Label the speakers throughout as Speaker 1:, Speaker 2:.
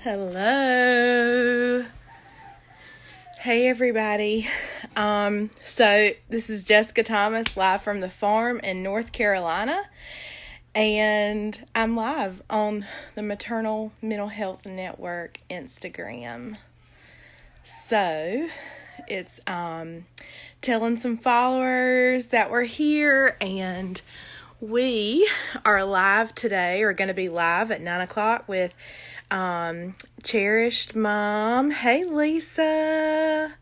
Speaker 1: Hello. Hey everybody. So this is Jessica Thomas live from the farm in North Carolina, and I'm live on the Maternal Mental Health Network Instagram. So it's telling some followers that we're here, and we are live today, or going to be live at 9 o'clock with cherished mom. Hey Lisa.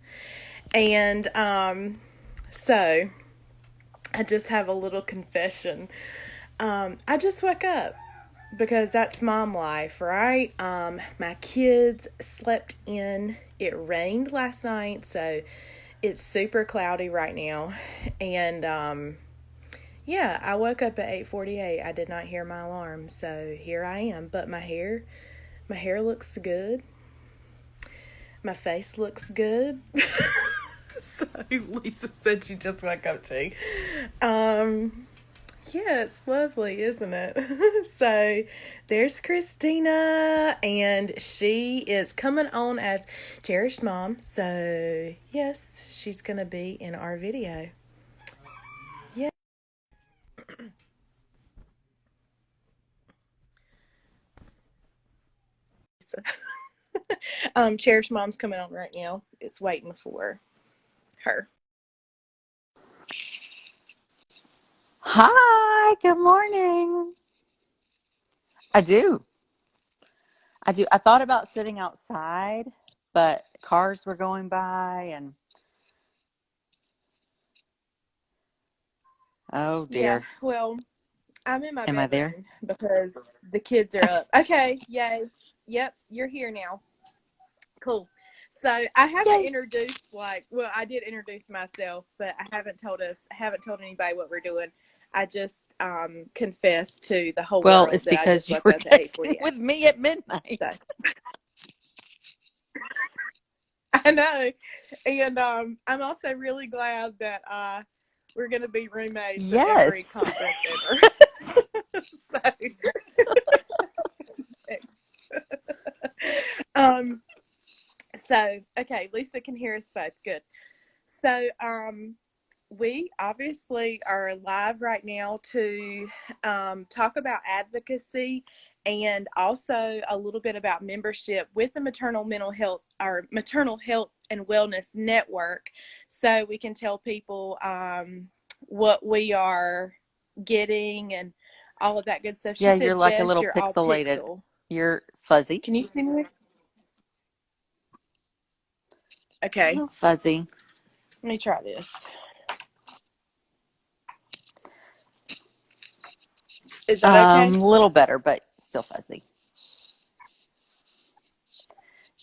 Speaker 1: And so I just have a little confession. I just woke up because that's mom life, right? My kids slept in. It rained last night, so it's super cloudy right now. And yeah, I woke up at 8:48. I did not hear my alarm, so here I am. But my hair looks good. My face looks good. So Lisa said she just woke up too. Yeah, it's lovely, isn't it? So there's Kristina, and she is coming on as cherished mom. So yes, she's gonna be in our video. Yeah. So, cherished mom's coming on right now. It's waiting for her.
Speaker 2: Hi, good morning. I do. I do. I thought about sitting outside, but cars were going by and oh
Speaker 1: Yeah.
Speaker 2: dear.
Speaker 1: Well, I'm in my
Speaker 2: Am I there?
Speaker 1: bedroom because the kids are up. Okay, yay. Yep, you're here now. Cool. So I haven't
Speaker 2: Yay.
Speaker 1: introduced I did introduce myself, but I haven't told anybody what we're doing. I just confessed to the whole
Speaker 2: Well,
Speaker 1: world
Speaker 2: it's
Speaker 1: that I
Speaker 2: because
Speaker 1: just
Speaker 2: you
Speaker 1: woke
Speaker 2: were
Speaker 1: up at
Speaker 2: texting
Speaker 1: 8:48.
Speaker 2: with me at
Speaker 1: So
Speaker 2: midnight.
Speaker 1: I know. And I'm also really glad that we're gonna be roommates at every
Speaker 2: Yes.
Speaker 1: conference ever. So um okay, Lisa can hear us both. Good. So we obviously are live right now to talk about advocacy and also a little bit about membership with the Maternal Mental Health or Maternal Health and Wellness Network, so we can tell people what we are getting and all of that good stuff. She
Speaker 2: Yeah, you're
Speaker 1: said,
Speaker 2: like a
Speaker 1: Jess,
Speaker 2: little
Speaker 1: you're all
Speaker 2: pixelated.
Speaker 1: pixel.
Speaker 2: You're fuzzy.
Speaker 1: Can you see me?
Speaker 2: A
Speaker 1: Okay,
Speaker 2: little fuzzy.
Speaker 1: let me try this. Is that okay?
Speaker 2: A little better, but still fuzzy.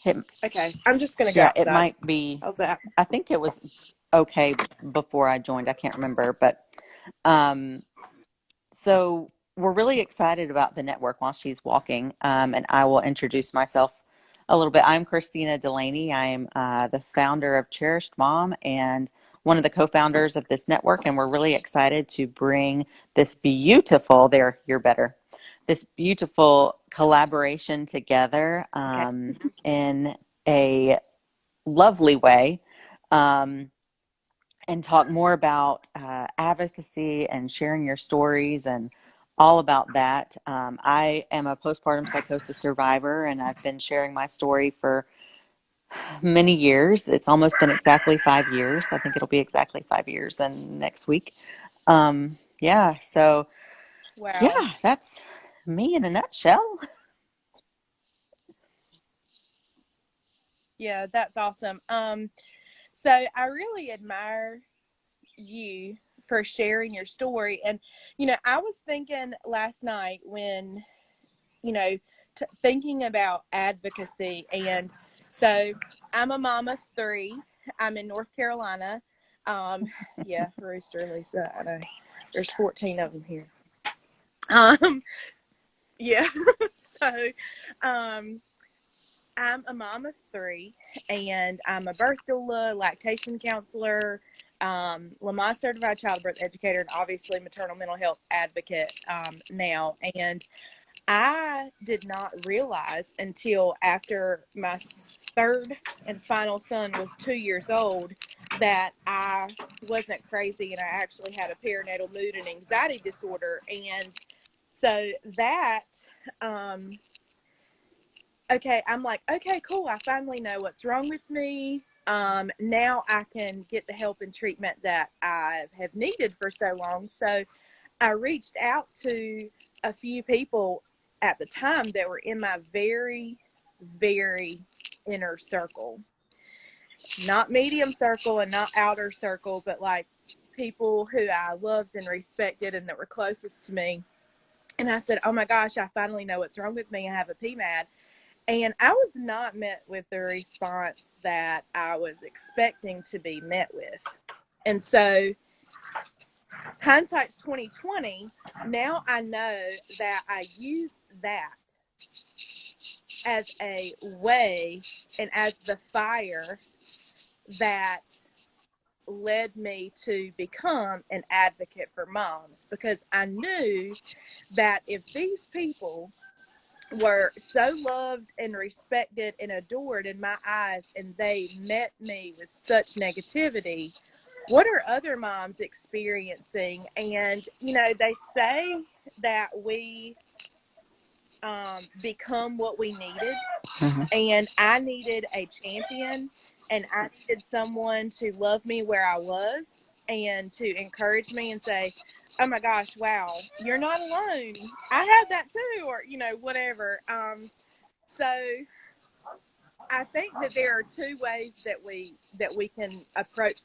Speaker 2: It,
Speaker 1: Okay, I'm just gonna go
Speaker 2: yeah, it
Speaker 1: outside.
Speaker 2: might be.
Speaker 1: How's that?
Speaker 2: I think it was okay before I joined. I can't remember, but um, so we're really excited about the network while she's walking, and I will introduce myself a little bit. I'm Kristina Dulaney. I am the founder of Cherished Mom and one of the co-founders of this network, and we're really excited to bring this beautiful, there, you're better, this beautiful collaboration together
Speaker 1: Okay.
Speaker 2: in a lovely way. Um, and talk more about advocacy and sharing your stories and all about that. I am a postpartum psychosis survivor, and I've been sharing my story for many years. It's almost been exactly 5 years. I think it'll be exactly 5 years and next week. Yeah, so
Speaker 1: Wow.
Speaker 2: yeah, that's me in a nutshell.
Speaker 1: Yeah, that's awesome. So I really admire you for sharing your story. And, I was thinking last night when, you know, thinking about advocacy. And so I'm a mom of three. I'm in North Carolina. Yeah, Rooster, Lisa, I know. There's 14 of them here. Um, yeah. So, um, I'm a mom of three, and I'm a birth doula, lactation counselor, Lamaze certified childbirth educator, and obviously maternal mental health advocate now. And I did not realize until after my third and final son was 2 years old that I wasn't crazy and I actually had a perinatal mood and anxiety disorder. And so that, um, okay, I'm like, okay, cool. I finally know what's wrong with me. Now I can get the help and treatment that I have needed for so long. So I reached out to a few people at the time that were in my very, very inner circle. Not medium circle and not outer circle, but like people who I loved and respected and that were closest to me. And I said, oh my gosh, I finally know what's wrong with me. I have a PMAD. And I was not met with the response that I was expecting to be met with. And so hindsight's 2020. Now I know that I used that as a way and as the fire that led me to become an advocate for moms, because I knew that if these people were so loved and respected and adored in my eyes and they met me with such negativity, what are other moms experiencing? And they say that we become what we needed,
Speaker 2: Mm-hmm.
Speaker 1: and I needed a champion, and I needed someone to love me where I was and to encourage me and say, oh my gosh, wow, you're not alone, I had that too, or whatever. So I think that there are two ways that we can approach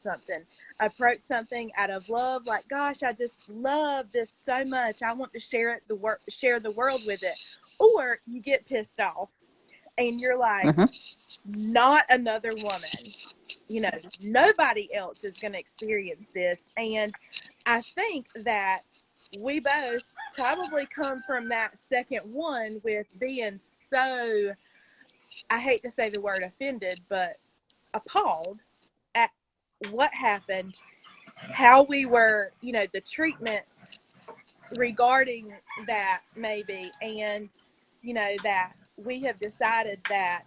Speaker 1: something out of love, like, gosh, I just love this so much, I want to share the world with it. Or you get pissed off and you're like,
Speaker 2: Mm-hmm.
Speaker 1: not another woman, nobody else is going to experience this. And I think that we both probably come from that second one, with being so, I hate to say the word offended, but appalled at what happened, how we were, the treatment regarding that, maybe. And, that we have decided that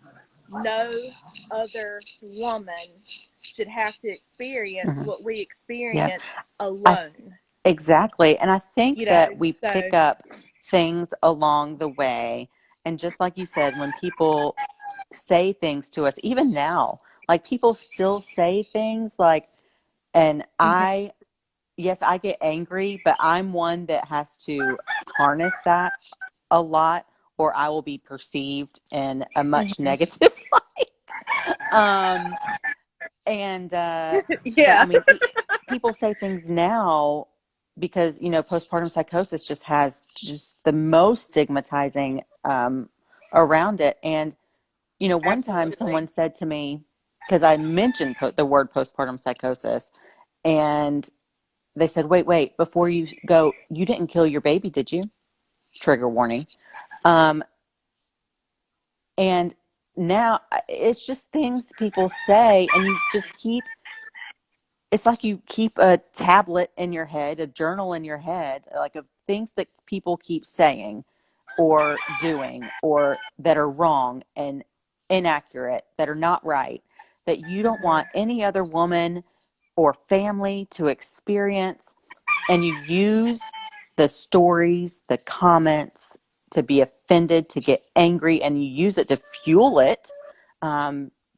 Speaker 1: no other woman should have to experience
Speaker 2: Mm-hmm.
Speaker 1: what we
Speaker 2: Yeah.
Speaker 1: experience
Speaker 2: I
Speaker 1: alone,
Speaker 2: Exactly. And I think that we
Speaker 1: so
Speaker 2: pick up things along the way. And just like you said, when people say things to us, even now, like people still say things like, and
Speaker 1: mhm,
Speaker 2: yes, I get angry, but I'm one that has to harness that a lot, or I will be perceived in a much
Speaker 1: mhm.
Speaker 2: negative light. But
Speaker 1: Yeah,
Speaker 2: I mean, people say things now because, postpartum psychosis just has just the most stigmatizing around it. And, one time
Speaker 1: absolutely.
Speaker 2: someone said to me, because I mentioned the word postpartum psychosis, and they said, wait, before you go, you didn't kill your baby, did you? Trigger warning. Um, and now it's just things people say, and you just keep, it's like you keep a tablet in your head, a journal in your head, like of things that people keep saying or doing or that are wrong and inaccurate, that are not right, that you don't
Speaker 1: Mhm.
Speaker 2: want any other woman or family to experience. And you use the stories, the comments to be offended, to get angry, and you use it to fuel it,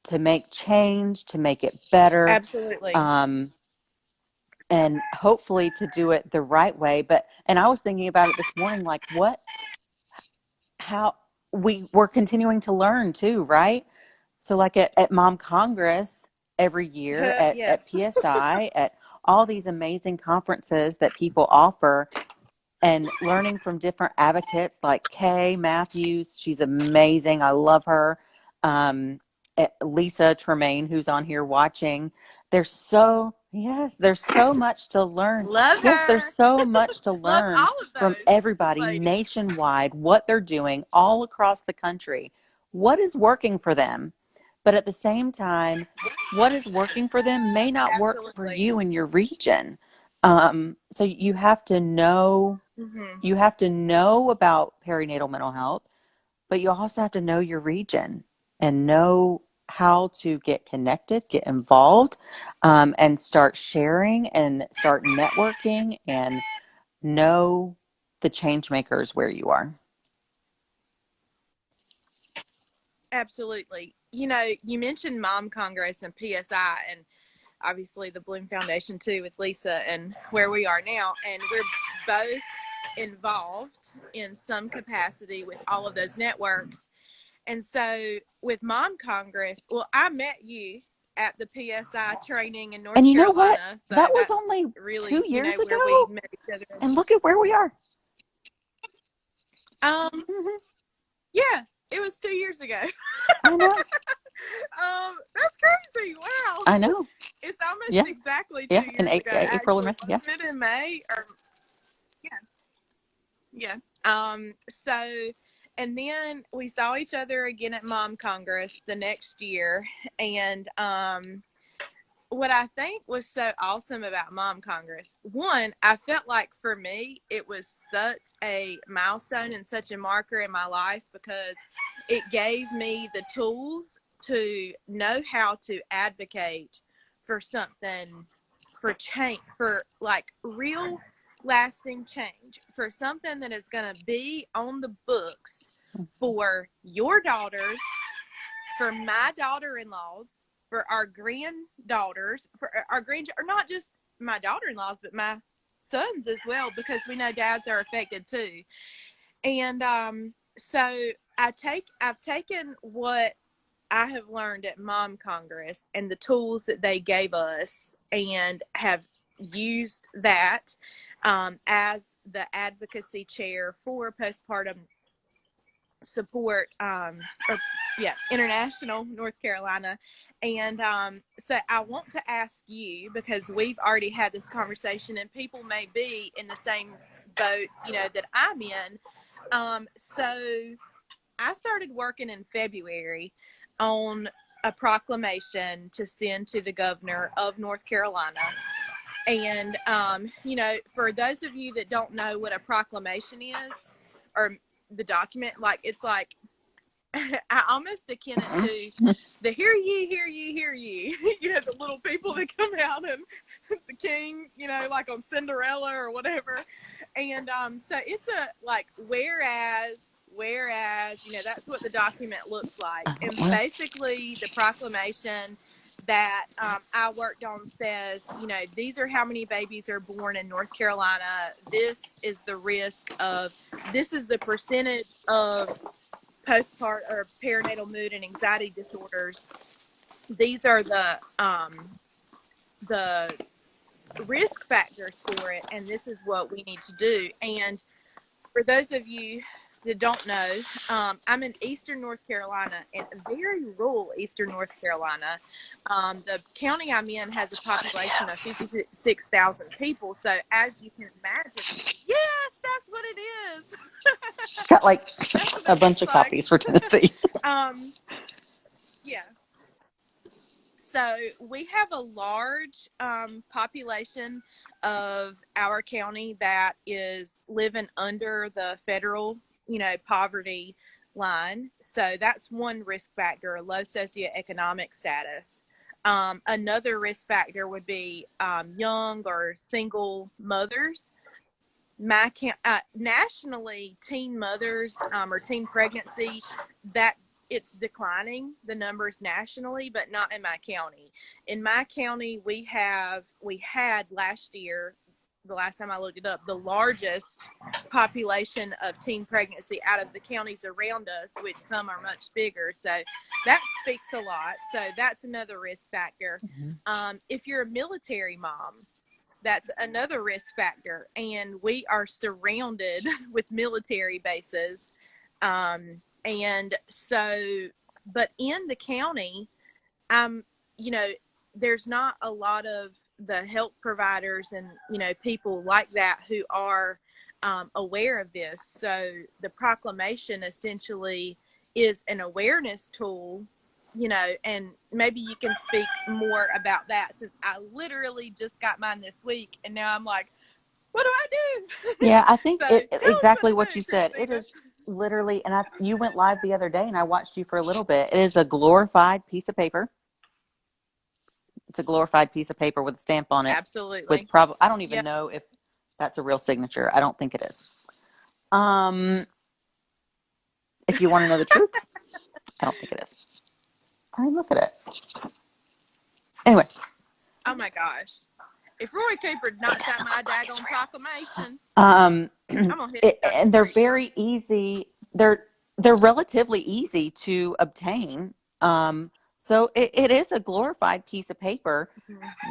Speaker 2: to make change, to make it better.
Speaker 1: Absolutely.
Speaker 2: Um, and hopefully to do it the right way. And I was thinking about it this morning, like how we're continuing to learn too, right? So like at Mom Congress every year,
Speaker 1: Yeah.
Speaker 2: at PSI, at all these amazing conferences that people offer, and learning from different advocates like Kay Matthews. She's amazing. I love her. Um, Lisa Tremaine, who's on here watching. There's so much to learn.
Speaker 1: Love
Speaker 2: Yes, there's
Speaker 1: her.
Speaker 2: so much to
Speaker 1: Love
Speaker 2: learn
Speaker 1: all of
Speaker 2: from
Speaker 1: those
Speaker 2: everybody
Speaker 1: ladies.
Speaker 2: nationwide, what they're doing all across the country, what is working for them. But at the same time, what is working for them may not work for
Speaker 1: Absolutely.
Speaker 2: you in your region. So you have to know
Speaker 1: Mm-hmm.
Speaker 2: You have to know about perinatal mental health, but you also have to know your region and know how to get connected, get involved, and start sharing and start networking and know the change makers where you are.
Speaker 1: Absolutely. You know, you mentioned Mom Congress and PSI, and obviously the Bloom Foundation too with Lisa and where we are now. And we're both involved in some capacity with all of those networks. And so with Mom Congress, well, I met you at the PSI training in North
Speaker 2: And you know what?
Speaker 1: Carolina. So
Speaker 2: That was
Speaker 1: that's
Speaker 2: only
Speaker 1: really,
Speaker 2: 2 years
Speaker 1: where we
Speaker 2: ago.
Speaker 1: met each other.
Speaker 2: And look at where we are.
Speaker 1: Um,
Speaker 2: Mhm.
Speaker 1: yeah, it was 2 years ago.
Speaker 2: I know.
Speaker 1: That's crazy. Wow.
Speaker 2: I know.
Speaker 1: It's almost
Speaker 2: Yeah.
Speaker 1: exactly
Speaker 2: Yeah.
Speaker 1: 2 years ago.
Speaker 2: April or
Speaker 1: Actually,
Speaker 2: May. Yeah.
Speaker 1: wasn't it in May? Or yeah, yeah. So, and then we saw each other again at Mom Congress the next year, and what I think was so awesome about Mom Congress, one, I felt like for me, it was such a milestone and such a marker in my life because it gave me the tools to know how to advocate for something, for change, for like real lasting change, for something that is going to be on the books for your daughters, for my daughter-in-laws, for our granddaughters, for our or not just my daughter-in-laws, but my sons as well, because we know dads are affected too. And so I've taken what I have learned at Mom Congress and the tools that they gave us, and have used that as the advocacy chair for postpartum support, or yeah, international North Carolina. And so I want to ask you, because we've already had this conversation and people may be in the same boat, you know, that I'm in. So I started working in February on a proclamation to send to the governor of North Carolina. And, you know, for those of you that don't know what a proclamation is, or the document, like, it's like, I almost akin it to the hear ye, hear ye, hear ye. You know, the little people that come out and the king, you know, like on Cinderella or whatever. And so it's a like whereas, you know, that's what the document looks like. And basically the proclamation that I worked on says, you know, these are how many babies are born in North Carolina. This is the risk of, this is the percentage of postpartum or perinatal mood and anxiety disorders. These are the risk factors for it, and this is what we need to do. And for those of you that don't know, I'm in Eastern North Carolina, and very rural Eastern North Carolina. The county I'm in has a population of 56,000 people. So as you can imagine, yes, that's what it is.
Speaker 2: Got like a bunch of
Speaker 1: Like.
Speaker 2: copies for Tennessee.
Speaker 1: Yeah. So we have a large population of our county that is living under the federal, you know, poverty line. So that's one risk factor, low socioeconomic status. Another risk factor would be young or single mothers. Nationally, teen mothers or teen pregnancy, that it's declining, the numbers nationally, but not in my county. In my county, we had last year, the last time I looked it up, the largest population of teen pregnancy out of the counties around us, which some are much bigger. So that speaks a lot. So that's another risk factor. If you're a military mom, that's another risk factor. And we are surrounded with military bases. And so, but in the county, you know, there's not a lot of the health providers and, you know, people like that who are aware of this. So the proclamation essentially is an awareness tool, you know, and maybe you can speak more about that, since I literally just got mine this week and now I'm like, What do I do?
Speaker 2: Yeah, I think
Speaker 1: So
Speaker 2: it
Speaker 1: tell us what
Speaker 2: exactly
Speaker 1: to
Speaker 2: what you
Speaker 1: do,
Speaker 2: said. It
Speaker 1: Kristina.
Speaker 2: is literally, and you went live the other day, and I watched you for a little bit. It is a glorified piece of paper. It's a glorified piece of paper with a stamp on it. With
Speaker 1: Absolutely.
Speaker 2: probably, I don't even
Speaker 1: Yep.
Speaker 2: know if that's a real signature. I don't think it is. Um, if you want to know the truth, I don't think it is. I mean, look at it. Anyway,
Speaker 1: Oh my gosh. If Roy Cooper knocks out my daggone proclamation,
Speaker 2: um,
Speaker 1: I'm gonna hit across the
Speaker 2: and they're
Speaker 1: street.
Speaker 2: very easy. They're relatively easy to obtain. So it is a glorified piece of paper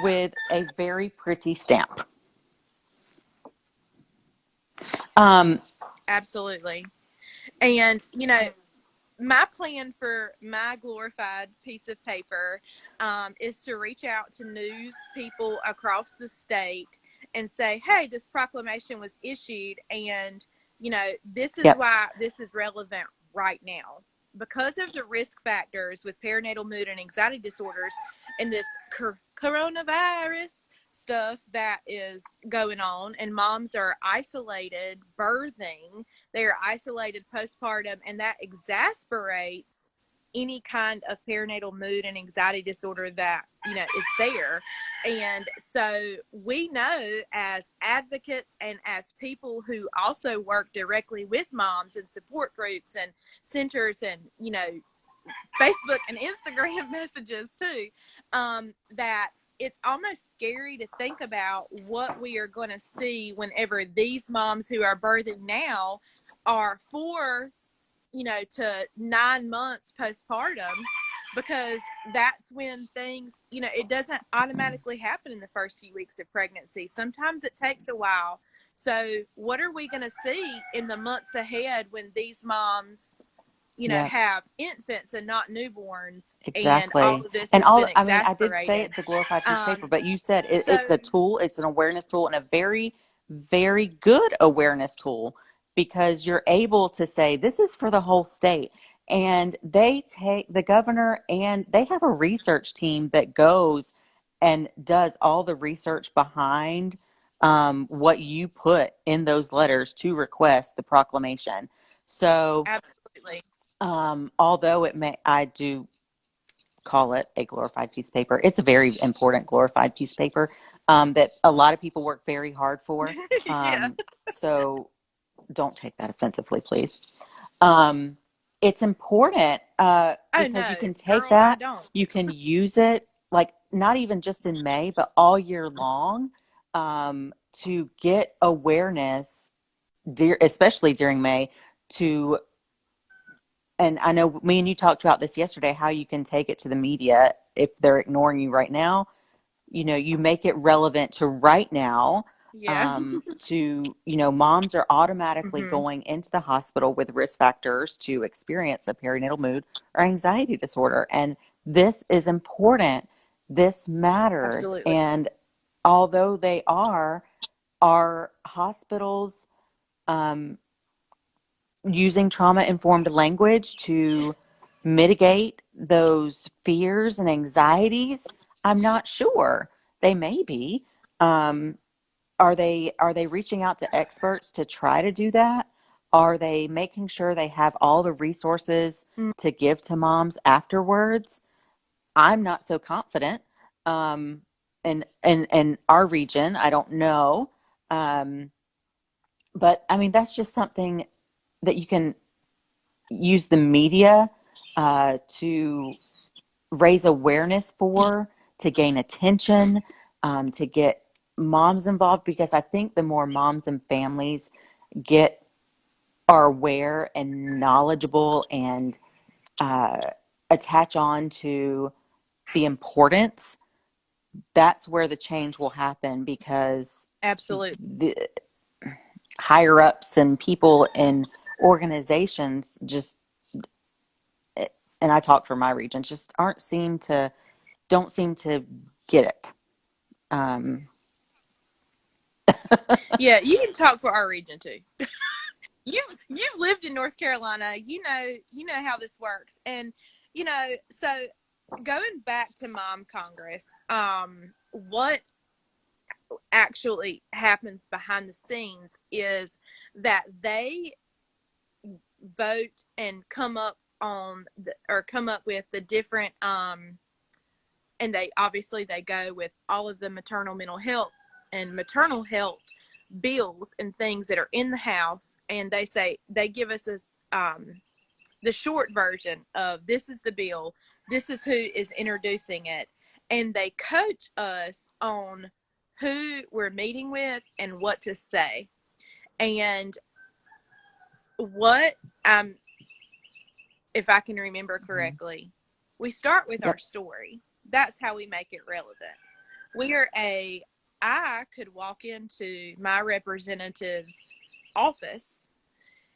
Speaker 2: with a very pretty stamp. Um,
Speaker 1: Absolutely. And my plan for my glorified piece of paper is to reach out to news people across the state and say, hey, this proclamation was issued, and this is
Speaker 2: yep,
Speaker 1: why this is relevant right now. Because of the risk factors with perinatal mood and anxiety disorders and this coronavirus stuff that is going on, and moms are isolated birthing, they are isolated postpartum, and that exasperates any kind of perinatal mood and anxiety disorder that is there. And so we know, as advocates and as people who also work directly with moms and support groups and centers and Facebook and Instagram messages too, that it's almost scary to think about what we are going to see whenever these moms who are birthing now are 4 to 9 months postpartum, because that's when things, it doesn't automatically happen in the first few weeks of pregnancy. Sometimes it takes a while. So what are we going to see in the months ahead when these moms
Speaker 2: yep.
Speaker 1: have infants and not newborns, and all
Speaker 2: Exactly.
Speaker 1: of this
Speaker 2: And
Speaker 1: has
Speaker 2: all,
Speaker 1: been
Speaker 2: I mean, I did say
Speaker 1: exasperated?
Speaker 2: it's a glorified piece of paper,
Speaker 1: Um,
Speaker 2: but you said
Speaker 1: so,
Speaker 2: it's a tool, it's an awareness tool, and a very, very good awareness tool, because you're able to say, this is for the whole state. And they take the governor, and they have a research team that goes and does all the research behind what you put in those letters to request the proclamation. So,
Speaker 1: absolutely.
Speaker 2: although I do call it a glorified piece of paper. It's a very important glorified piece of paper that a lot of people work very hard for.
Speaker 1: Yeah.
Speaker 2: So don't take that offensively, please. Um, it's important
Speaker 1: Oh
Speaker 2: because
Speaker 1: no,
Speaker 2: you can take
Speaker 1: girl, I
Speaker 2: that,
Speaker 1: don't.
Speaker 2: you can use it like not even just in May, but all year long to get awareness, especially during May, to and I know me and you talked about this yesterday, how you can take it to the media if they're ignoring you right now. You make it relevant to right now.
Speaker 1: Yeah.
Speaker 2: Moms are automatically
Speaker 1: Mm-hmm.
Speaker 2: going into the hospital with risk factors to experience a perinatal mood or anxiety disorder. And this is important. This matters.
Speaker 1: Absolutely.
Speaker 2: And although they are hospitals um, using trauma informed language to mitigate those fears and anxieties? I'm not sure. They may be. Um, are they reaching out to experts to try to do that? Are they making sure they have all the resources to give to moms afterwards? I'm not so confident. In our region, I don't know. Um, but I mean, that's just something that you can use the media to raise awareness for, to gain attention, to get moms involved, because I think the more moms and families get are aware and knowledgeable and uh, attach on to the importance, that's where the change will happen, because
Speaker 1: Absolutely.
Speaker 2: the higher ups and people in organizations just, and I talk for my region, just don't seem to get it. Um,
Speaker 1: Yeah, you can talk for our region too. You've lived in North Carolina. You know how this works. And so going back to Mom Congress, what actually happens behind the scenes is that they vote and come up with the different and they obviously they go with all of the maternal mental health and maternal health bills and things that are in the house, and they give us the short version of this is the bill, this is who is introducing it, and they coach us on who we're meeting with and what to say. And what if I can remember correctly, we start with our
Speaker 2: Yep.
Speaker 1: story. That's how we make it relevant. I could walk into my representative's office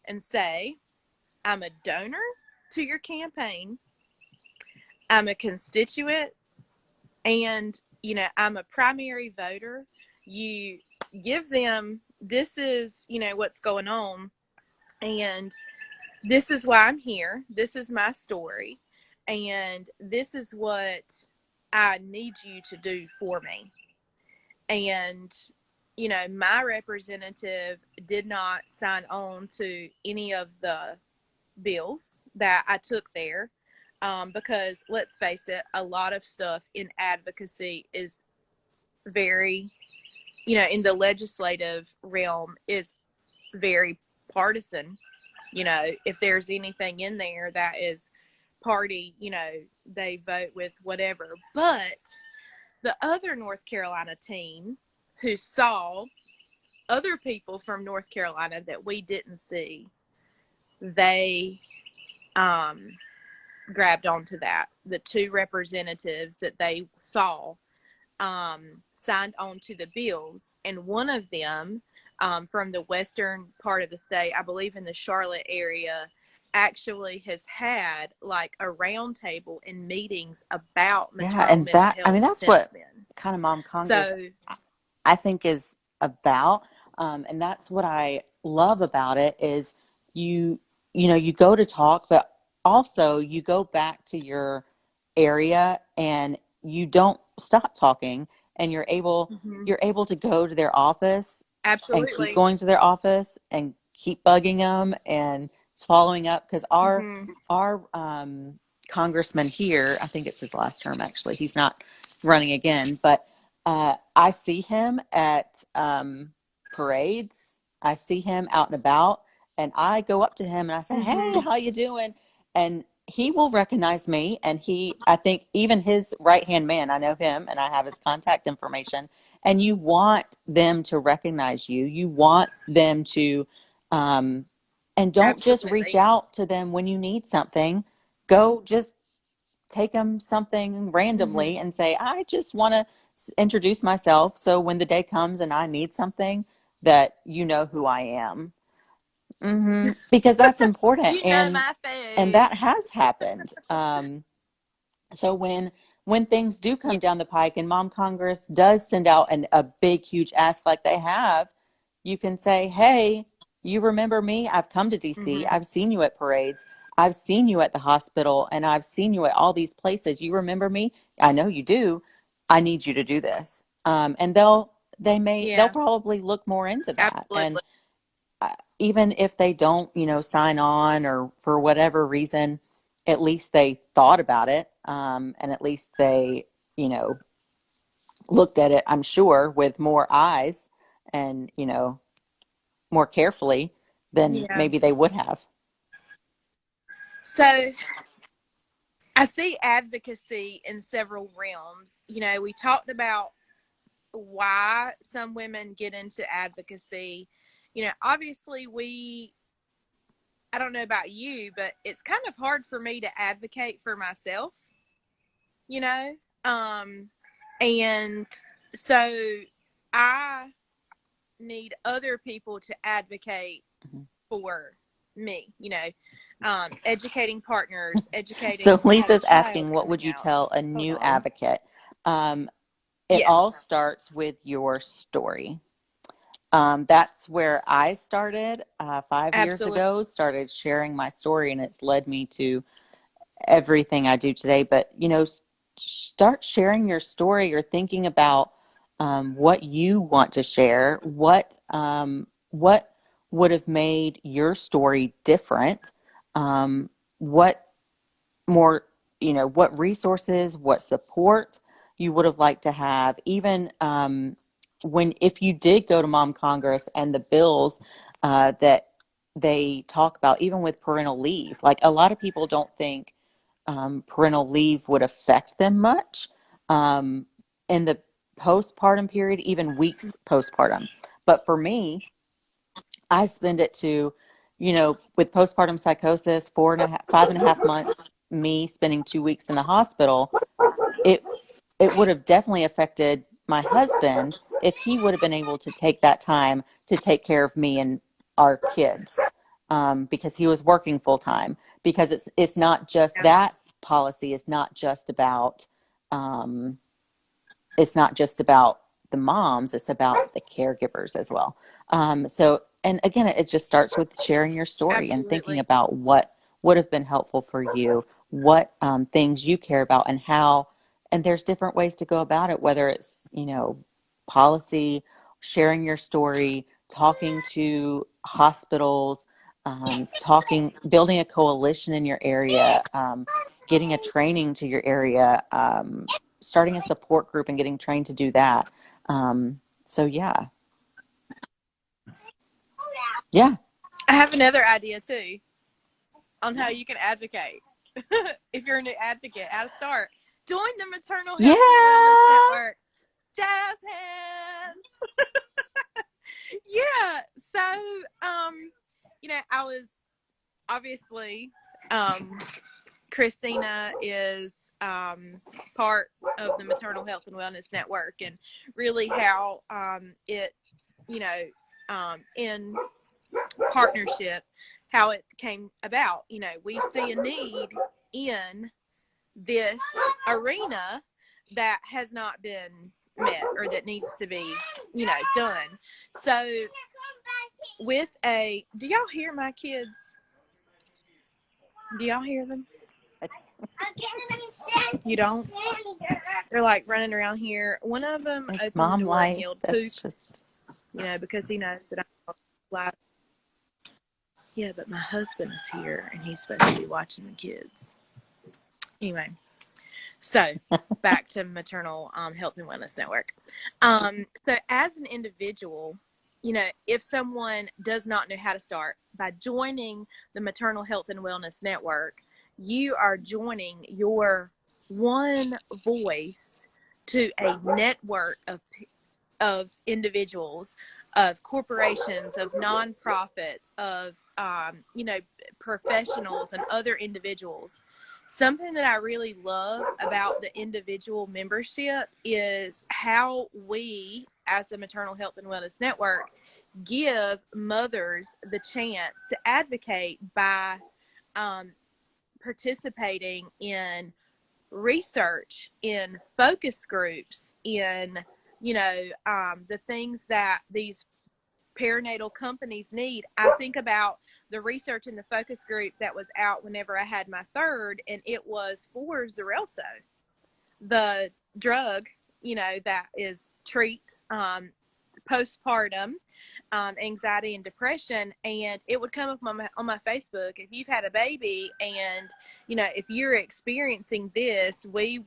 Speaker 1: and say, I'm a donor to your campaign, I'm a constituent, and, I'm a primary voter. You give them, this is, what's going on, and this is why I'm here. This is my story, and this is what I need you to do for me. And, my representative did not sign on to any of the bills that I took there, because let's face it, a lot of stuff in advocacy is very, in the legislative realm, is very partisan. If there's anything in there that is party, they vote with whatever. But the other North Carolina team who saw other people from North Carolina that we didn't see, they grabbed onto that. The two representatives that they saw signed on to the bills, and one of them from the western part of the state, I believe in the Charlotte area, actually has had like a roundtable and meetings about
Speaker 2: Yeah,
Speaker 1: maternal
Speaker 2: and
Speaker 1: mental health
Speaker 2: that's
Speaker 1: since
Speaker 2: what
Speaker 1: then.
Speaker 2: kind of Mom Congress,
Speaker 1: So,
Speaker 2: I think, is about. And that's what I love about it is you you go to talk, but also you go back to your area and you don't stop talking, and you're able to go to their office and keep
Speaker 1: absolutely.
Speaker 2: going to their office and keep bugging them and following up, because
Speaker 1: Hmm.
Speaker 2: our congressman here, I think it's his last term actually, he's not running again, but I see him at parades. I see him out and about, and I go up to him and I say, "Hey,
Speaker 1: Hmm.
Speaker 2: how you doing?" And he will recognize me. And I think even his right hand man, I know him, and I have his contact information. And you want them to recognize you. You want them to, and don't just reach
Speaker 1: Absolutely.
Speaker 2: out to them when you need something. Go just take them something randomly
Speaker 1: Hmm.
Speaker 2: and say, I just want to introduce myself. So when the day comes and I need something, that you know who I am. Because that's important.
Speaker 1: You know my
Speaker 2: And that
Speaker 1: face.
Speaker 2: has happened. So when things do
Speaker 1: Yeah.
Speaker 2: come down the pike and Mom Congress does send out a big, huge ask like they have, you can say, hey, you remember me? I've come to DC.
Speaker 1: Hmm.
Speaker 2: I've seen you at parades. I've seen you at the hospital, and I've seen you at all these places. You remember me? I know you do. I need you to do this. And they'll
Speaker 1: Yeah.
Speaker 2: probably look more into that. And
Speaker 1: Absolutely.
Speaker 2: even if they don't, sign on or for whatever reason, at least they thought about it. And at least they, looked at it, I'm sure, with more eyes and, more carefully than
Speaker 1: Yeah.
Speaker 2: maybe they would have.
Speaker 1: So I see advocacy in several realms. We talked about why some women get into advocacy. Obviously, I don't know about you, but it's kind of hard for me to advocate for myself, you know? Um, and so I need other people to advocate
Speaker 2: Mhm.
Speaker 1: for me, educating partners,
Speaker 2: So
Speaker 1: educating. I had a
Speaker 2: Lisa's
Speaker 1: child
Speaker 2: asking, what would
Speaker 1: coming
Speaker 2: you
Speaker 1: out.
Speaker 2: tell a
Speaker 1: Hold
Speaker 2: new
Speaker 1: on.
Speaker 2: advocate? Um, it all
Speaker 1: Yes,
Speaker 2: starts with your story. That's where I started 5 years
Speaker 1: absolutely.
Speaker 2: ago, started sharing my story, and it's led me to everything I do today. But, start sharing your story or thinking about what you want to share, what would have made your story different, what more, what resources, what support you would have liked to have, even if you did go to Mom Congress and the bills that they talk about, even with parental leave. Like, a lot of people don't think parental leave would affect them much in the postpartum period, even weeks postpartum. But for me, I spend it to, with postpartum psychosis, 5.5 months, me spending 2 weeks in the hospital, it it would have definitely affected my husband if he would have been able to take that time to take care of me and our kids, because he was working full time. Because it's not just that policy is not just about um, it's not just about the moms, it's about the caregivers as well. And again, it just starts with sharing your story and thinking
Speaker 1: Absolutely.
Speaker 2: about what would have been helpful for you, what things you care about, and how. And there's different ways to go about it, whether it's, policy, sharing your story, talking to hospitals, building a coalition in your area, getting a training to your area, starting a support group and getting trained to do that. So yeah. Yeah.
Speaker 1: I have another idea too on how you can advocate. If you're a new advocate, how to start. Join the Maternal Health and Wellness Network. Jazz hands. Yeah. So, I was obviously, Kristina is part of the Maternal Health and Wellness Network, and really how it, in partnership, how it came about. We see a need in this arena that has not been met, or that needs to be, done. So do y'all hear my kids? Do y'all hear them? You don't? They're like running around here. One of them
Speaker 2: It's
Speaker 1: opened
Speaker 2: mom
Speaker 1: the door
Speaker 2: life.
Speaker 1: and yelled
Speaker 2: That's
Speaker 1: poop,
Speaker 2: just,
Speaker 1: because he knows that I'm live. Yeah, but my husband is here and he's supposed to be watching the kids. Anyway, so back to Maternal Health and Wellness Network. So as an individual, if someone does not know how to start, by joining the Maternal Health and Wellness Network, you are joining your one voice to a network of individuals, of corporations, of nonprofits, of professionals and other individuals. Something that I really love about the individual membership is how we, as the Maternal Health and Wellness Network, give mothers the chance to advocate by participating in research, in focus groups, in the things that these perinatal companies need. I think about the research in the focus group that was out whenever I had my third, and it was for Xarelto, the drug, that treats postpartum anxiety and depression. And it would come up on my Facebook: if you've had a baby and if you're experiencing this, we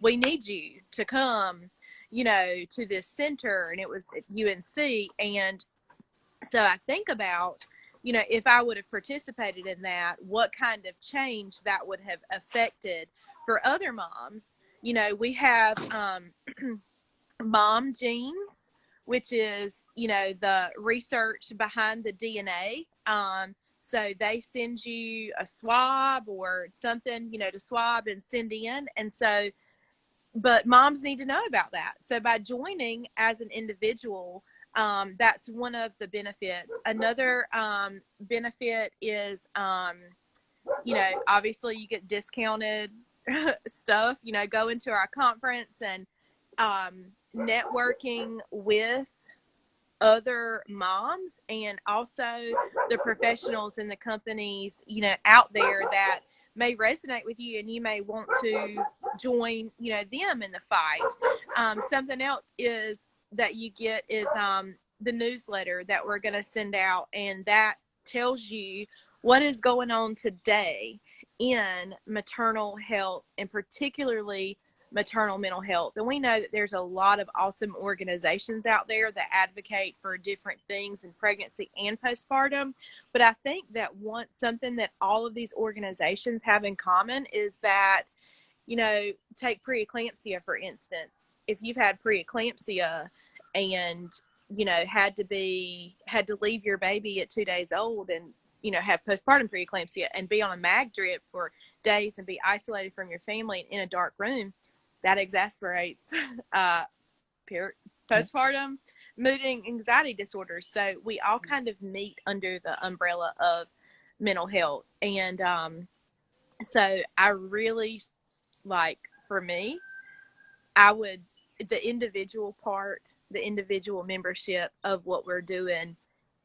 Speaker 1: need you to come to this center. And it was at UNC. And so I think about, if I would have participated in that, what kind of change that would have affected for other moms. We have mom genes, which is, the research behind the DNA. So they send you a swab or something, to swab and send in. And so, but moms need to know about that. So by joining as an individual, that's one of the benefits. Another benefit is, obviously you get discounted stuff, go into our conference and networking with other moms, and also the professionals in the companies, out there that may resonate with you, and you may want to join, them in the fight. Something else is that you get is the newsletter that we're going to send out, and that tells you what is going on today in maternal health, and particularly maternal mental health. And we know that there's a lot of awesome organizations out there that advocate for different things in pregnancy and postpartum. But I think that something that all of these organizations have in common is that, take preeclampsia, for instance. If you've had preeclampsia and, had to leave your baby at 2 days old and, have postpartum preeclampsia and be on a mag drip for days and be isolated from your family in a dark room, that exasperates postpartum mood and anxiety disorders. So we all kind of meet under the umbrella of mental health. And so I really, for me, the individual membership of what we're doing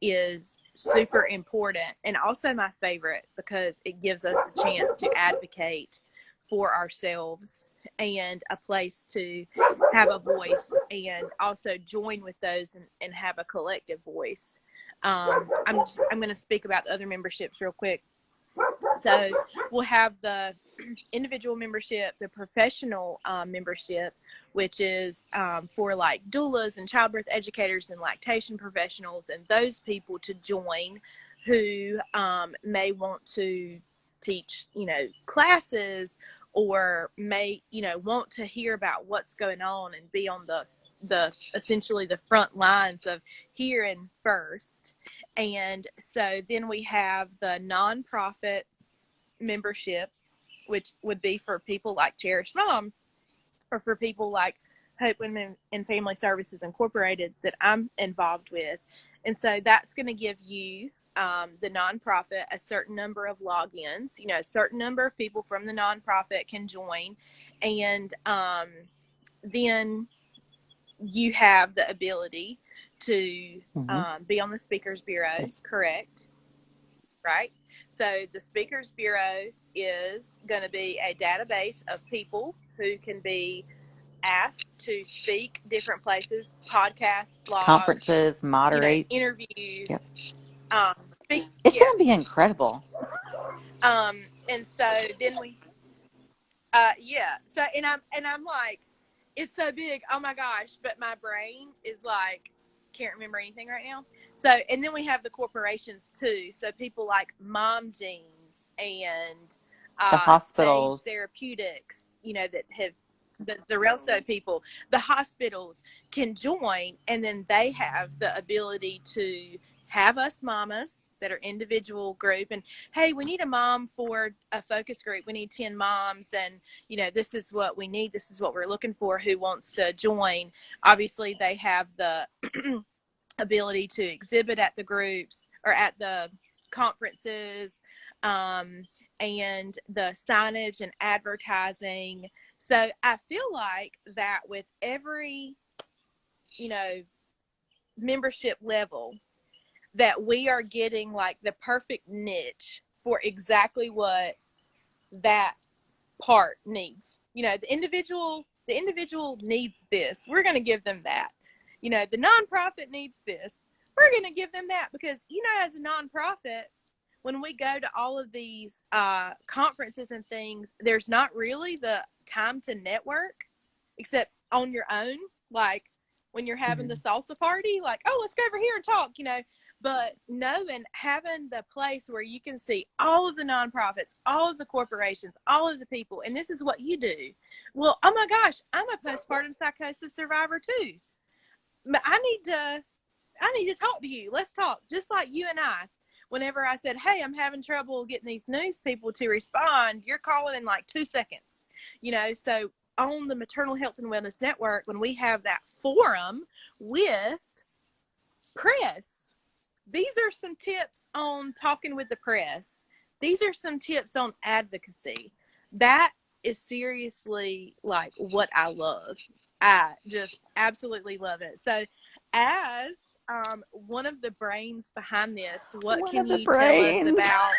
Speaker 1: is super important, and also my favorite because it gives us the chance to advocate for ourselves and a place to have a voice, and also join with those and have a collective voice. I'm going to speak about the other memberships real quick. So we'll have the individual membership, the professional membership, which is for doulas and childbirth educators and lactation professionals, and those people to join who may want to teach, classes, or may, want to hear about what's going on and be on the essentially the front lines of hearing first. And so then we have the nonprofit membership, which would be for people like Cherished Mom, or for people like Hope Women and Family Services Incorporated that I'm involved with. And so that's going to give you, the nonprofit, a certain number of logins. A certain number of people from the nonprofit can join. And then you have the ability to be on the Speakers Bureaus, correct? Right? So the Speakers Bureau is going to be a database of people who can be asked to speak different places, podcasts, blogs,
Speaker 2: conferences, moderate,
Speaker 1: interviews.
Speaker 2: Yep.
Speaker 1: It's
Speaker 2: going to be incredible.
Speaker 1: And so then we, So I'm like, it's so big. Oh my gosh! But my brain is can't remember anything right now. So, and then we have the corporations too. So people like Mom Jeans and
Speaker 2: the hospitals,
Speaker 1: Sage Therapeutics, that have the Zarelso people, the hospitals can join, and then they have the ability to have us mamas that are individual group, and hey, we need a mom for a focus group. We need 10 moms, and this is what we need. This is what we're looking for. Who wants to join? Obviously, they have the ability to exhibit at the groups or at the conferences, and the signage and advertising. So I feel like that with every, membership level, that we are getting the perfect niche for exactly what that part needs. The individual needs this. We're going to give them that. The nonprofit needs this. We're going to give them that, because, as a nonprofit, when we go to all of these conferences and things, there's not really the time to network except on your own. When you're having the salsa party, oh, let's go over here and talk, But knowing, having the place where you can see all of the nonprofits, all of the corporations, all of the people, and this is what you do. Well, oh my gosh, I'm a postpartum psychosis survivor too. I need to talk to you. Let's talk. Just like you and I. Whenever I said, hey, I'm having trouble getting these news people to respond, you're calling in 2 seconds. So on the Maternal Health and Wellness Network, when we have that forum with press, these are some tips on talking with the press. These are some tips on advocacy. That is seriously what I love. I just absolutely love it. So as one of the brains behind this, what can you tell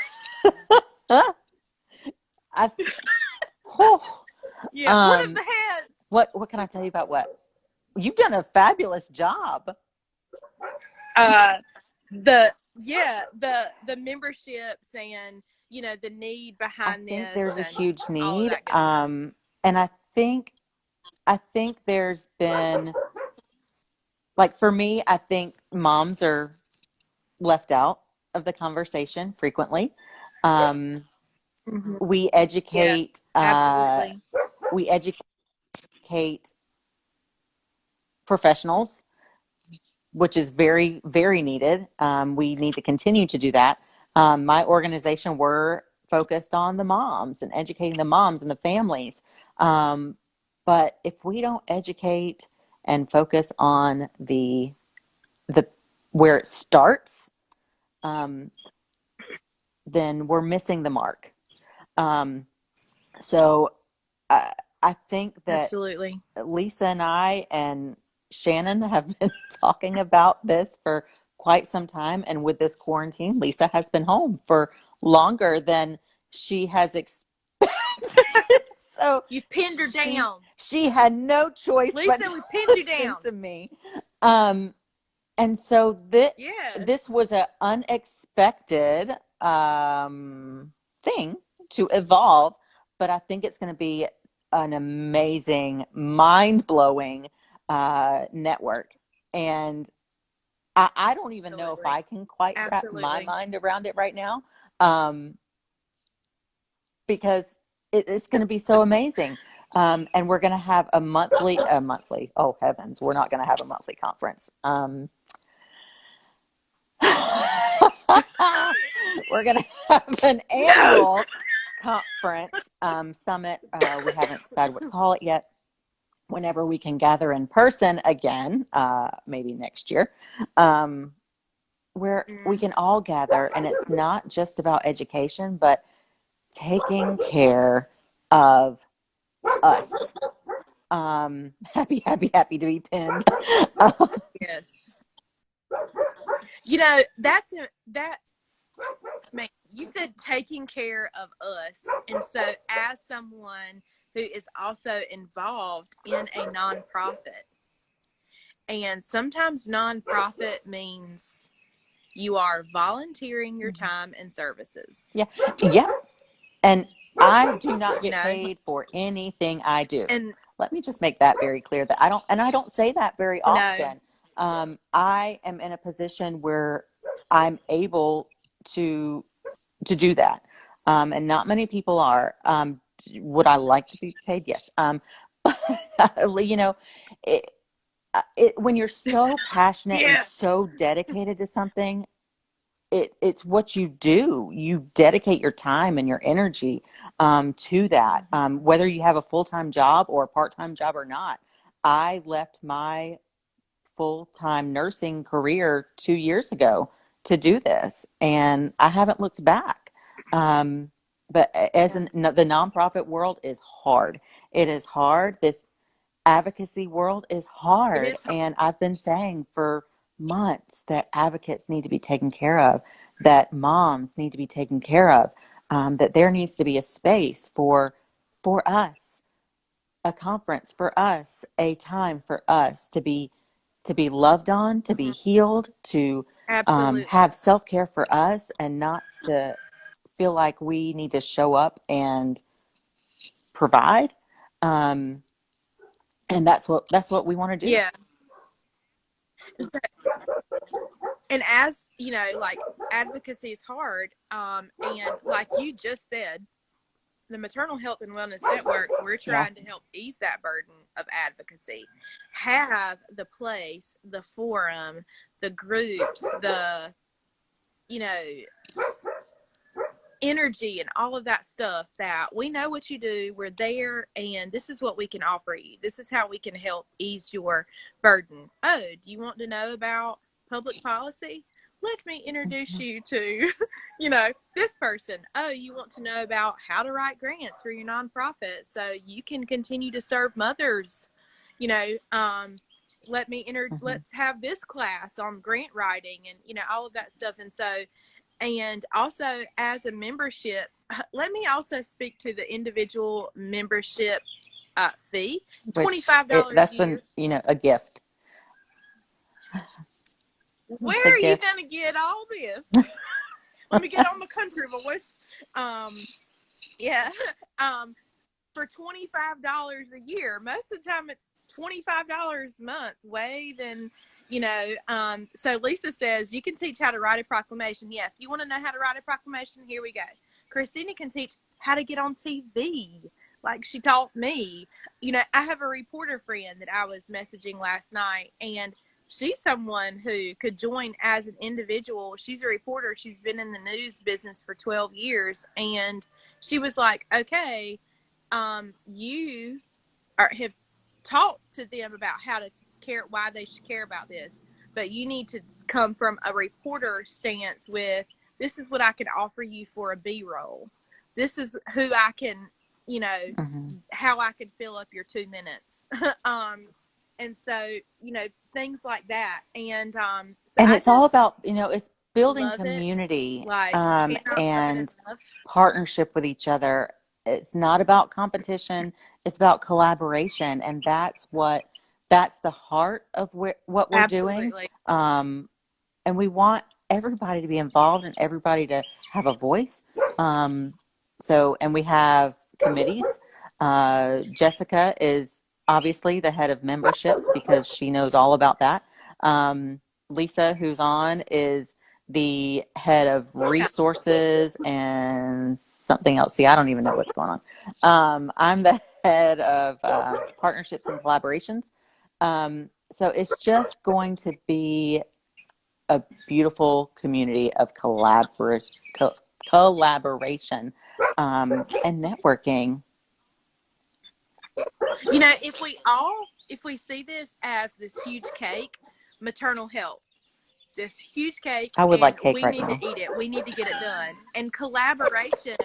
Speaker 1: us about? Yeah, one of the heads.
Speaker 2: What can I tell you about what? You've done a fabulous job.
Speaker 1: The memberships and the need behind
Speaker 2: I think
Speaker 1: this
Speaker 2: there's a
Speaker 1: and
Speaker 2: huge
Speaker 1: all of
Speaker 2: need.
Speaker 1: that good stuff.
Speaker 2: And I think there's been, like, for me, I think moms are left out of the conversation frequently. Um,
Speaker 1: Mm-hmm.
Speaker 2: we
Speaker 1: Yeah,
Speaker 2: educate
Speaker 1: absolutely.
Speaker 2: we educate professionals, which is very, very needed. We need to continue to do that. My organization, we're focused on the moms and educating the moms and the families. But if we don't educate and focus on the where it starts, um, then we're missing the mark. Um, so I, I think that
Speaker 1: Absolutely.
Speaker 2: Lisa and I and Shannon have been talking about this for quite some time. And with this quarantine, Lisa has been home for longer than she has expected. So
Speaker 1: You've pinned her down.
Speaker 2: she had no choice but
Speaker 1: Lisa,
Speaker 2: to
Speaker 1: we pinned you
Speaker 2: listen
Speaker 1: down.
Speaker 2: to me. And so this
Speaker 1: Yes.
Speaker 2: was an unexpected thing to evolve, but I think it's going to be an amazing, mind-blowing network. And I don't even know if
Speaker 1: Absolutely.
Speaker 2: I can quite wrap my
Speaker 1: Absolutely.
Speaker 2: mind around it right now, um, because it's going to be so amazing. And we're going to have a monthly, oh heavens, we're not going to have a monthly conference. We're going to have an
Speaker 1: No.
Speaker 2: annual conference summit. We haven't decided what to call it yet. Whenever we can gather in person again, maybe next year, where we can all gather, and it's not just about education, but taking care of us. Happy, happy, happy to be pinned.
Speaker 1: Yes. That's man, you said taking care of us. And so as someone who is also involved in a nonprofit, and sometimes nonprofit means you are volunteering your time and services.
Speaker 2: Yeah, yeah. And I do not
Speaker 1: You
Speaker 2: get
Speaker 1: know,
Speaker 2: paid for anything I do.
Speaker 1: and
Speaker 2: Let me just make that very clear that I don't say that very
Speaker 1: no,
Speaker 2: often. I am in a position where I'm able to do that, and not many people are. Would I like to be paid? Yes. You know, it, when you're so passionate and
Speaker 1: yeah,
Speaker 2: so dedicated to something, it's what you do. You dedicate your time and your energy to that, whether you have a full-time job or a part-time job or not. I left my full-time nursing career 2 years ago to do this, and I haven't looked back. But the nonprofit world is hard. It is hard. This advocacy world is
Speaker 1: it
Speaker 2: hard.
Speaker 1: is.
Speaker 2: And I've been saying for months that advocates need to be taken care of, that moms need to be taken care of, that there needs to be a space for us, a conference for us, a time for us to be loved on, to be
Speaker 1: Mhm.
Speaker 2: healed, to
Speaker 1: Absolutely.
Speaker 2: have self-care for us, and not to feel like we need to show up and provide. Um, and that's what we want to do.
Speaker 1: Yeah. And as you know, like advocacy is hard. And like you just said, the Maternal Health and Wellness Network, we're
Speaker 2: Yeah.
Speaker 1: trying to help ease that burden of advocacy. Have the place, the forum, the groups, the, you know, energy and all of that stuff that we know what you do, we're there, and this is what we can offer you. This is how we can help ease your burden. Oh, do you want to know about public policy? Let me introduce you to, this person. Oh, you want to know about how to write grants for your nonprofit so you can continue to serve mothers? You know,
Speaker 2: Mm-hmm.
Speaker 1: let's have this class on grant writing and all of that stuff. And so, and also as a membership, let me also speak to the individual membership fee,
Speaker 2: which
Speaker 1: $25 a
Speaker 2: that's
Speaker 1: year.
Speaker 2: a gift. It's
Speaker 1: Where
Speaker 2: a
Speaker 1: are you
Speaker 2: gift.
Speaker 1: going to get all this? Let me get on my country voice. Yeah. For $25 a year. Most of the time it's $25 a month, way than, so Lisa says you can teach how to write a proclamation. Yeah, if you want to know how to write a proclamation, here we go. Kristina can teach how to get on TV, like she taught me. I have a reporter friend that I was messaging last night, and she's someone who could join as an individual. She's a reporter. She's been in the news business for 12 years, and she was like, okay, you have talked to them about how to care, why they should care about this, but you need to come from a reporter stance with, this is what I can offer you for a B-roll. This is who I can,
Speaker 2: Mm-hmm.
Speaker 1: how I can fill up your 2 minutes. And so, things like that. And so
Speaker 2: And
Speaker 1: I
Speaker 2: it's all
Speaker 1: just
Speaker 2: about, it's building
Speaker 1: love it.
Speaker 2: community,
Speaker 1: Like, cannot love it
Speaker 2: and
Speaker 1: enough.
Speaker 2: partnership with each other. It's not about competition, it's about collaboration. And that's the heart of what we're doing.
Speaker 1: Absolutely.
Speaker 2: And we want everybody to be involved and everybody to have a voice. And we have committees. Jessica is obviously the head of memberships because she knows all about that. Lisa, who's on, is the head of resources and something else. See, I don't even know what's going on. I'm the head of partnerships and collaborations. So it's just going to be a beautiful community of collaboration and networking.
Speaker 1: If we see this as this huge cake, maternal health, this huge cake,
Speaker 2: I would
Speaker 1: and
Speaker 2: like cake
Speaker 1: we
Speaker 2: right
Speaker 1: need
Speaker 2: now.
Speaker 1: to eat it. We need to get it done. And collaboration,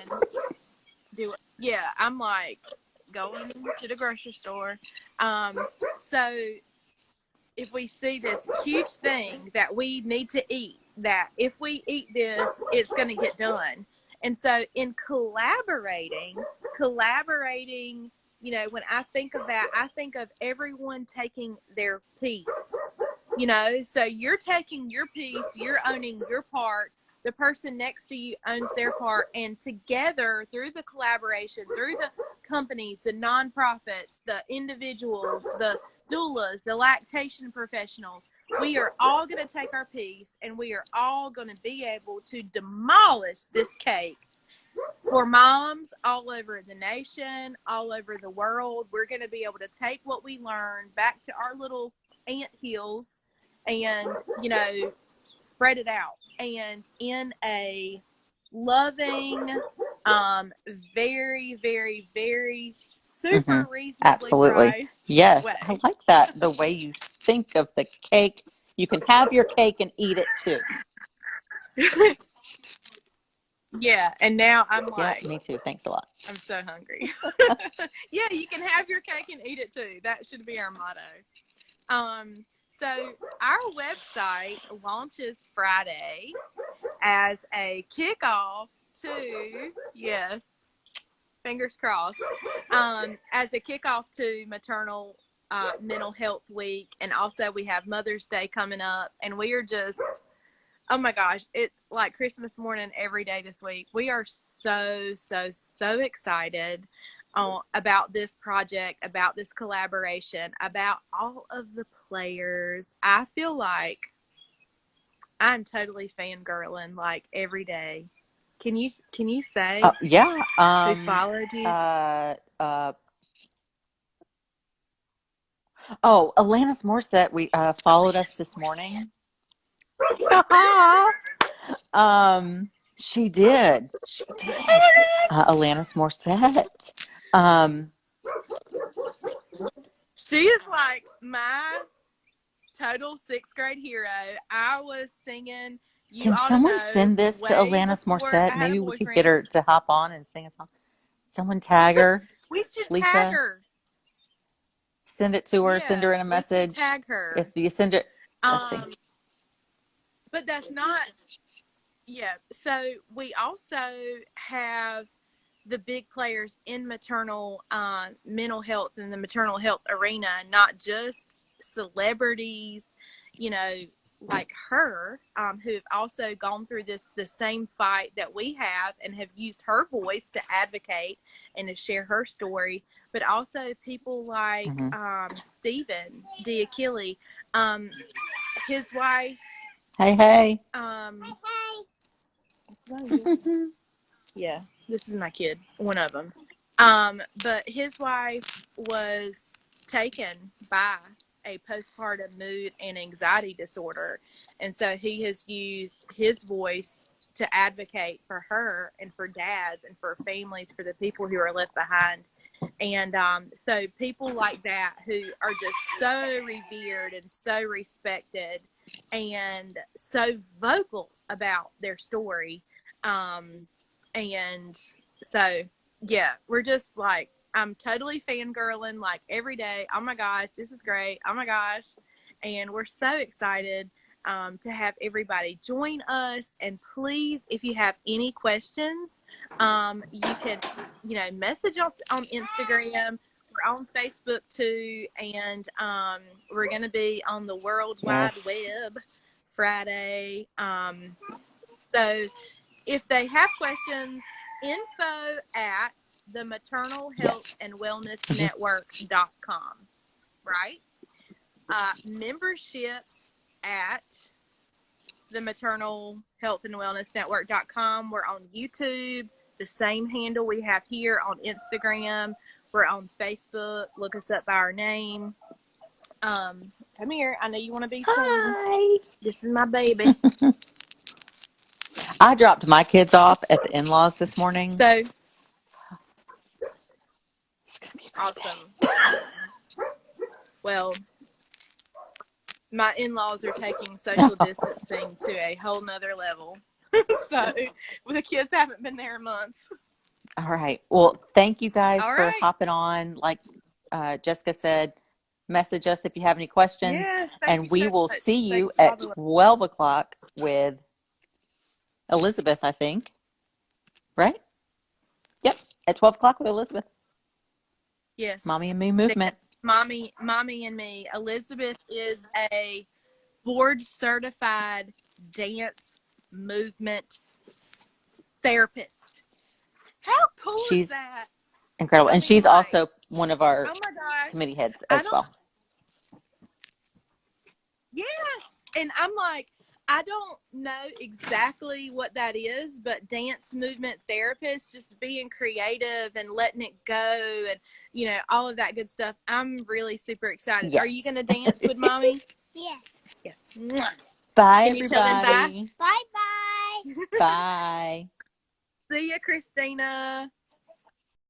Speaker 1: I'm like going to the grocery store. So if we see this huge thing that we need to eat, that if we eat this, it's going to get done. And so in collaborating, when I think of that, I think of everyone taking their piece. So you're taking your piece, you're owning your part, the person next to you owns their part, and together, through the collaboration, through the companies, the nonprofits, the individuals, the doulas, the lactation professionals, we are all going to take our piece, and we are all going to be able to demolish this cake for moms all over the nation, all over the world. We're going to be able to take what we learned back to our little ant hills and, spread it out. And in a loving, very, very, very super reasonably
Speaker 2: Absolutely.
Speaker 1: priced
Speaker 2: Yes,
Speaker 1: way.
Speaker 2: I like that. The way you think of the cake. You can have your cake and eat it too.
Speaker 1: Yeah, and now I'm like,
Speaker 2: yeah, me too. Thanks a lot.
Speaker 1: I'm so hungry. Yeah, you can have your cake and eat it too. That should be our motto. So our website launches Friday as a kickoff to, yes, fingers crossed, as a kickoff to maternal mental health week. And also we have Mother's Day coming up, and we are just, oh my gosh, it's like Christmas morning every day this week. We are so, so, so excited about this project, about this collaboration, about all of the players. I feel like I'm totally fangirling like every day. Can you say
Speaker 2: Yeah.
Speaker 1: who followed you?
Speaker 2: Alanis Morissette, we followed us this morning. She did. Alanis Morissette.
Speaker 1: She is like my total sixth grade hero. I was singing. You
Speaker 2: Can
Speaker 1: ought
Speaker 2: someone
Speaker 1: to know
Speaker 2: send this to
Speaker 1: way
Speaker 2: Alanis
Speaker 1: before I
Speaker 2: Morissette?
Speaker 1: had a
Speaker 2: Maybe we could get
Speaker 1: boyfriend.
Speaker 2: her to hop on and sing a song. Someone tag her.
Speaker 1: We should tag
Speaker 2: Lisa,
Speaker 1: her.
Speaker 2: send it to her. Send
Speaker 1: Yeah,
Speaker 2: her in a
Speaker 1: we
Speaker 2: message.
Speaker 1: should tag her.
Speaker 2: If you send it, let's see.
Speaker 1: But that's not. Yeah. So we also have the big players in maternal mental health and the maternal health arena, not just celebrities, you know, like her, who have also gone through the same fight that we have and have used her voice to advocate and to share her story, but also people like Stephen D'Achille, his wife.
Speaker 2: Hey.
Speaker 1: Yeah, this is my kid, one of them. But his wife was taken by a postpartum mood and anxiety disorder. And so he has used his voice to advocate for her and for dads and for families, for the people who are left behind. And so people like that who are just so revered and so respected and so vocal about their story. And so, yeah, we're just like, I'm totally fangirling like every day. Oh my gosh, this is great. Oh my gosh. And we're so excited to have everybody join us. And please, if you have any questions, you can, message us on Instagram. We're on Facebook too. And we're going to be on the World Wide Web Friday. So if they have questions, info at the maternal health and wellness network.com, right? Memberships at the maternal health and wellness network.com. We're on YouTube, the same handle we have here, on Instagram. We're on Facebook. Look us up by our name. Come here. I know you want to be seen.
Speaker 2: Hi.
Speaker 1: This is my baby.
Speaker 2: I dropped my kids off at the in-laws this morning.
Speaker 1: So,
Speaker 2: it's gonna be
Speaker 1: awesome. Well, my in-laws are taking social distancing to a whole nother level. So, the kids haven't been there in months.
Speaker 2: All right. Well, thank you guys for hopping on. Like Jessica said, message us if you have any questions.
Speaker 1: Yes,
Speaker 2: and we will see you at 12 o'clock with Elizabeth, I think. Right? Yep. At 12 o'clock with Elizabeth.
Speaker 1: Yes.
Speaker 2: Mommy and Me movement.
Speaker 1: Mommy and Me. Elizabeth is a board-certified dance movement therapist. How cool is that?
Speaker 2: Incredible. And she's also one of our committee heads as well.
Speaker 1: Yes. And I'm like, I don't know exactly what that is, but dance movement therapist, just being creative and letting it go and, all of that good stuff. I'm really super excited. Yes. Are you going to dance with Mommy?
Speaker 3: Yes.
Speaker 1: Yeah.
Speaker 2: Bye,
Speaker 1: Can you tell them bye?
Speaker 3: Bye-bye.
Speaker 2: Bye.
Speaker 1: See ya, Kristina.